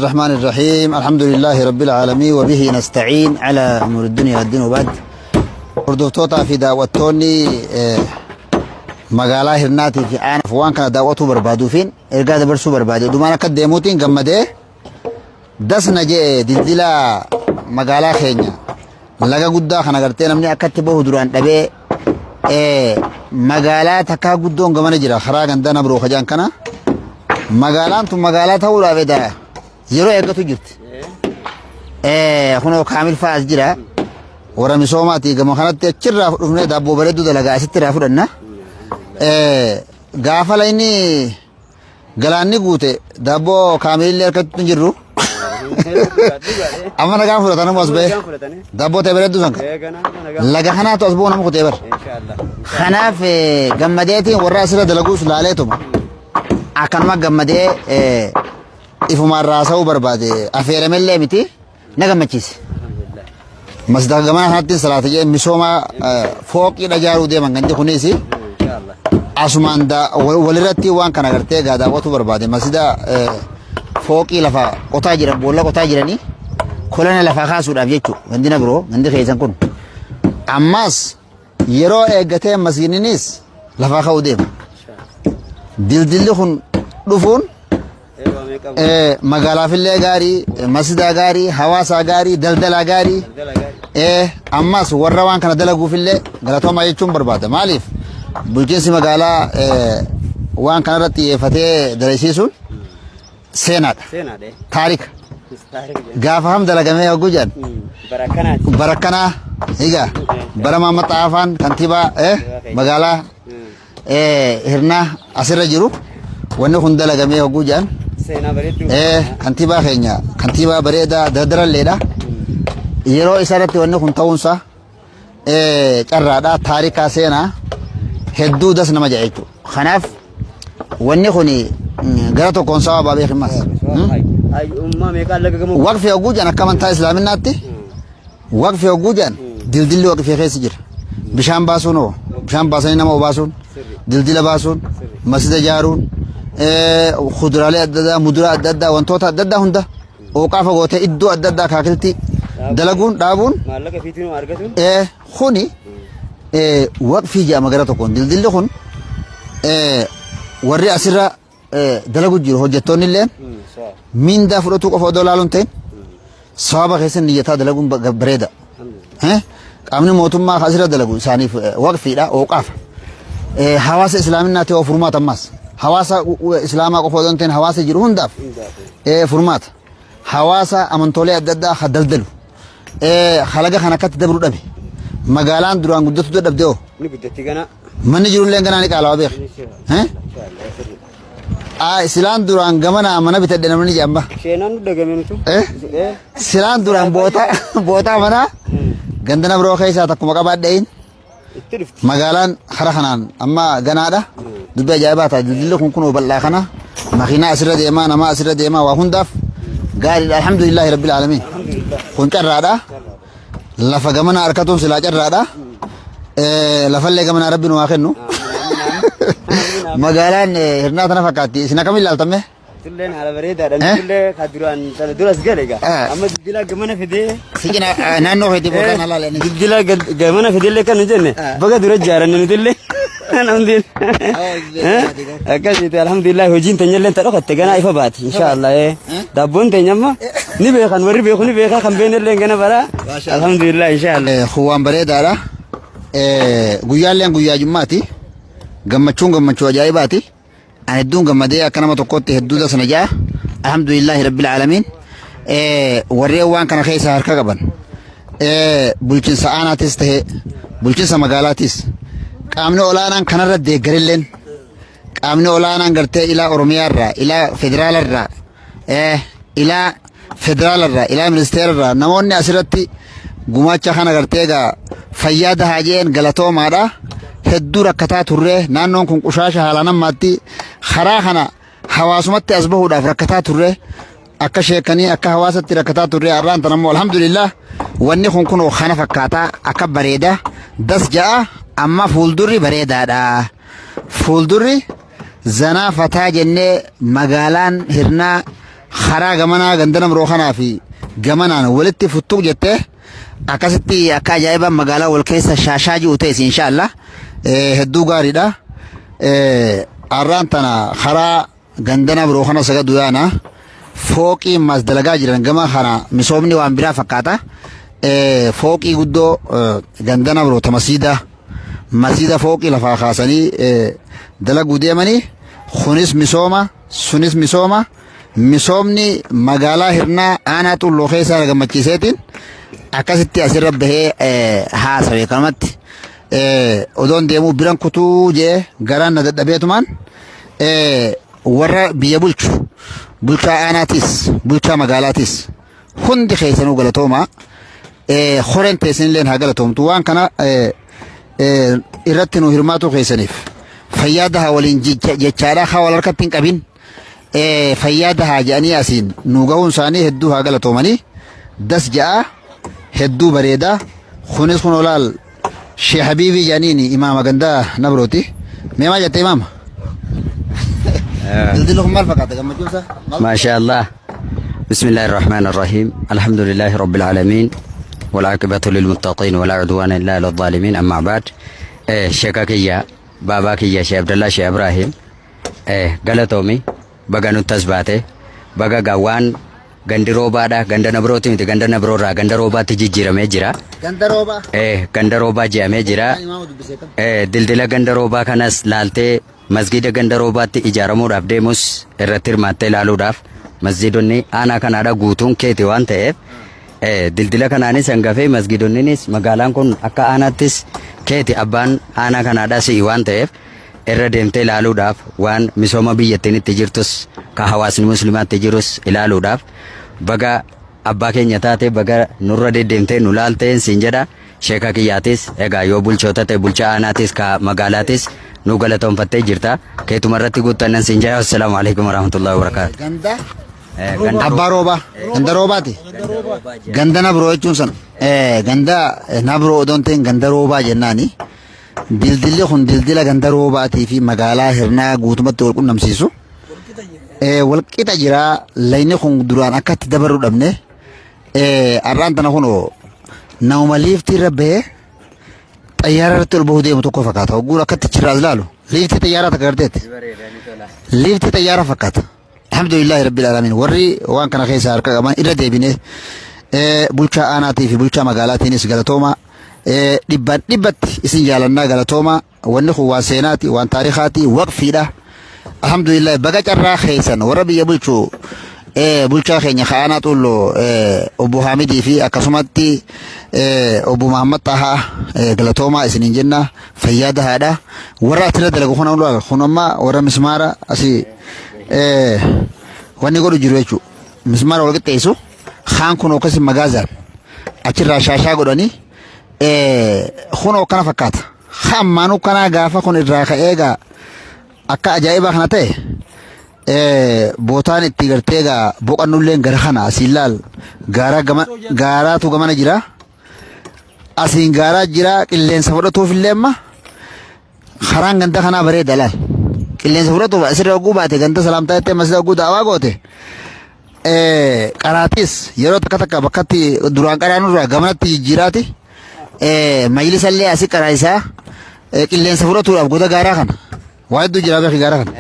الرحمن الرحيم الحمد لله رب العالمين وبه نستعين على أمور الدنيا والدين وبعد هردوفتوتا في دعوتوني مقالة هرناتي في آن فوان كان دعوته بربادو فين إرقاد برسو بربادو دومانا قد ديموتين قمده دس نجي دلدلا مقالة خينيا لغا قدا خانا قرتين امني اكتبه دران دبي مقالة تكا قدون قمنا جرا خراق اندانا برو خجان كنا مقالان تو مقالة تاولا بدا يرو ايقاتو جرت خونو كامل فاز جرا ورمي سوماتي قمو خانت تيچر رافو رفنه دابو بردو دلقا ست رافو رنا غافل اني غلاني قوتي دابو كامل اللي اركتو نجرو أما نقام فرطانه مصبه دابو تبرد دوسانك لقى خنا تصبو نمو تبر خنا في جمدتي والرأس دلقوس لاليتهم أكن ما جمدة إفهم الرأسه وبربادة أفير من اللي متي نجم متشيس مصدق جماعة هاتين صلاة جاء مسوما فوق إلى جارو ده من عندي خنيسي أسمان دا ولرتي وان كنا كرتة جادا وتو بربادة مسجد فوق لفا قطاجر بولا قطاجرني كلنا لفا خاص ولا بيجو عندنا برو عندي خيزان كون أماس يرو إجتة مسجنينيس لفا خودهم دل خون دفون مقالة في اللي غاري مسجد غاري حواسا غاري دلدلا غاري أماس وروان كنا دلقو في اللي غلطوا ما يجون بربادة ماليف بلجنسي مقالة وان كنا رتي فتى دريسيسون سينات تاريخ غافهم دلقمه وجوجان بركنا هيجا برما مطافان كنتيبا مقالة هرنا أسر جرو وانه دلقمه وجوجان كنتيبا خينيا كنتيبا بريدا ددر الليلة يرو إسارة وانه تونسا كرادا تاريخا سينا هدو دس نمجايتو خناف وانه خني غلطو كونسا بابي خماس وقف يوجوجان كمان تا اسلامناتي وقف يوجوجان دلدل وقف خيس جر بشام باسونو بشام باسين نما باسون دلدل باسون مسجد جارون خضرالي أددا مدرا أددا وانتوتا أددا هندا وقف غوته إدو أددا كاكلتي دلقون دابون مالك فيتينو أرجتون خوني وقف جا مغراتو كون دلدل خون وري أسرة دلقو جيرو هجتوني لين مين دا فرطو قفو دولالون تين صحابة خيسن نيتا دلقون بريدا قامن موتم ما خاسرة دلقو ساني وقفي لا وقف حواس إسلامنا تيو فرمات أماس حواس إسلاما قفو دون تين حواس جيرو هنداف فرمات حواس أمنتولي أددا خدلدلو خلقا خانكات دبرو دبي مقالان دران قدتو دبدو من جيرو لين غناني قالوا بيخ silaan duraan gamana mana bitadhe namni jamba sheenan dagamenutu silaan duraan boota mana gandana biro keessa takkuma qabaadhayn magaalaan hara kanaan amma ganaadha dubbi ajaa'ibaata dildilli kun bal'aa kana makiinaa asirra deemaa nama asirra deemaa waa hundaaf gaariidha alhamdulillahi rabbil aalamiin kun carraadha lafa gamana harkatuun silaa carraadha lafallee gamana rabbi nu waa kennu مقالان هرنا تنا فكاتي سنا كم اللي التمه تلين على بريدة تلين كدران تدرس قلقة أما تدلا جمنا في ده سجنا نانو في ده بقى نلا لأن تدلا جمنا في ده اللي كان نجنة بقى درج جارن ندلة الحمد لله أكيد الحمد لله وجين تنجلن تروح تجنا إفبات إن شاء الله دابون تنجمع نبي خان وري بيخوني بيخا خم بين اللي جنا برا الحمد لله إن شاء الله خوان بريدة لا قيال لين قيال جماتي gammachuu ajaa'ibaati an hedduun gammadee akka nama tokkotti hedduudha sana jaa alhamdulillahi rabbil aalamiin warreen waan kana keessa harka qaban bulchiinsa aanaatis ta'e bulchiinsa magaalaatis qaamni olaanaan kanarra deeggarilleen qaamni olaanaan gartee ilaa oromiyaarraa ilaa federaalarraa ilaa ministeerarraa namoonni asirratti gumaacha kana gartee gaa fayyaa dahaajeen galatoomaadha hedduu rakkataa turre naannoon kun qushaasha haalaan maatti karaa kana hawaasumatti as bahuudhaaf rakkataa turre akka sheekanii akka hawaasatti rakkataa turre har'aan tanammoo alhamdulillah wanni kun kunoo kana fakkaataa akka bareeda das ja'a amma fuuldurri bareedaadha fuuldurri zanaa fataa jennee magaalaan hirnaa خرا جمنا جندنا مروخنا في جمنا ولدت فتوق جته أكستي أكاجايبا مقالة والكيسة شاشاجي وتيس إن شاء الله هدو قاردا أرانتنا خرا جندنا مروخنا سجدو يانا فوقي مزدلقا جران جما خنا مسومني وانبرا فكاتا فوقي قدو جندنا برو تمسيدة مسيدة فوقي لفا خاسني دلقو ديماني خونس مسوما سونس مسوما مسومني مقالة هرنا أنا طول خيسا لغمتشيسيتين أكاسيتي أسير به حاسوي كلمات أدون ديمو بران كتو جي غران ندد بيتمان ورا بيبولش بولشا آناتيس بولشا مقالاتيس هندي خيسانو غلطوما خورن تيسين لين ها غلطوم توان كان إرتنو هرماتو خيسانيف فيادها ولين جيتشارا خوالركتين كابين فيادها جاني أسين نوغاون ساني هدوها غلطوماني دس جاء هدو بريدا خونس خنولال شي حبيبي جانيني إمام غندا نبروتي ميما جات إمام ما شاء الله بسم الله الرحمن الرحيم الحمد لله رب العالمين والعاقبة للمتقين ولا عدوان إلا على الظالمين أما بعد شكاكية باباكية شيخ عبد الله شيخ إبراهيم غلطومي بغا نتسباتي بغا غوان gandi robaadha ganda nabrooti miti ganda nabroorraa ganda roobaatti jijjiiramee jira ganda roobaa jedhamee jira dildila ganda roobaa kanas laaltee masgida ganda roobaatti ijaaramuudhaaf deemus irratti hirmaattee ilaaluudhaaf masjidonni aanaa kanaadha guutuun keeti waan ta'eef dildila kanaanis hangafee masgidonninis magaalaan kun akka aanaattis keeti abbaan aanaa kanaadha si'i waan ta'eef irra deemtee ilaaluudhaaf waan misooma biyyattiin itti jirtus ka hawaasni muslimaatti jirus ilaaluudhaaf baga abbaa keenya taate baga nurra deddeemtee nu laalteen siin jedha sheeka kiyyaatis egaa yoo bulchoota ta'e bulchaa aanaatis ka magaalaatis nu galatoonfattee jirta keetuma irratti guuttannan siin jedha assalaamu alaykum warahmatullahi wabarakaatu abbaa roobaa ganda roobaati ganda nabroo jechuun san ganda nabroo odoon ta'in ganda roobaa jennaani dildilli kun dildila ganda roobaatii fi magaalaa hirnaa guutumatti wal qunnamsiisu walqixa jira layni kun duraan akkatti dabaruu dhabne arraan tana kun nama liiftii irra bahee xayyaara irratti ol bahuu deemu tokko fakkaata hogguu akkatti chirraas laalu liiftii xayyaaraa takka garteetti liiftii xayyaara fakkaata alhamdulillahi rabbil alamin warri waan kana keessa harka qaban irra deebine bulchaa aanaatii fi bulchaa magaalaatiinis galatooma dhibban dhibbatti isin jaalannaa galatooma wanni kun waan seenaati waan taarikaati waqfiidha alhamdulillah baga carraa keessan warra biyya bulchuu bulchaa keenya ka'aanaa xullo obbo Hamidii fi akkasumatti obbo Muhammad Tahaa galatoomaa isiniin jenna fayyaada haadha warra asirra dalagu kun amma warra mismaara asii wanni godhu jiru jechuu mismaara wal qixxeessu kaan kun akkasi magaazaan achirraa shaashaa godhanii kun akkana fakkaata hammaanuu kana gaafa kun irraa ka'eegaa akka ajaa'ibaa kana ta'e bootaan itti gartee egaa boqannulleen gara kana asiin laal gaaraatu gamana jira asiin gaaraa jira qilleensa fudhatuuf illee amma karaan ganda kanaa bareeda laal qilleensa fudhatuuf asirra oguu baate ganda salaamtaa jettee masjida oguu daawaa goote qaraatis yeroo takka takka bakkatti duraan qaraanurraa gamanatti jijjiiraati majlisa illee asii qaraa isaa qilleensa fudhatuudhaaf goda gaaraa kana waa hedduu jira beeki gaaraa kana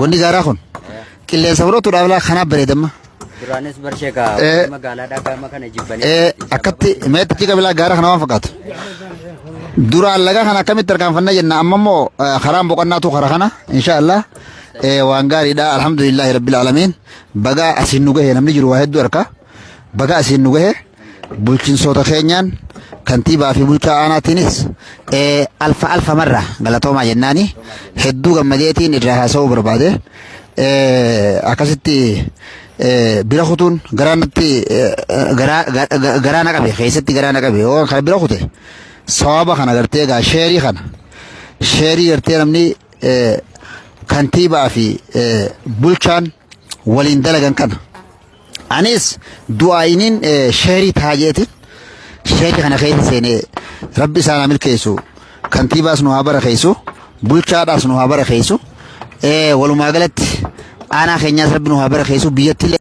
gonni gaaraa kun qilleensa fudhatuudhaaf laa kanaaf bareedamma duraanis barsheeka magaalaadhaa gaama kana jibbanii akkatti meetti qabilaa gaaraa kana waan fakkaatu duraan laga kana akkamitti tarkaanfanna jenna amma immoo karaan boqonnaatu kara kana inshaallah waan gaariidha alhamdulillahi rabbil alamin baga asiin nu gahe namni jiru waa hedduu harka baga asiin nu gahe bulchiinsoota keenyaan kantiibaa fi bulchaa aanaatiinis alfa marra galatoomaa jennaani hedduu gammadeetiin irraa haasa'uu barbaade akkasitti bira kutuun garaa na qabe keessatti garaa na qabe yoo kana bira kute sawaba kana gartee egaa sheerii gartee namni kantiibaa fi bulchaan waliin dalagan kana anis du'aayiniin sheerii taajeetiin sheerii kana keessa seenee rabbi isaan milkeessu kantiibaas nu haa barakeessu bulchaadhaas nu haa barakeessu walumaa galatti aanaa keenyaas rabbi nu haa barakeessu biyyatti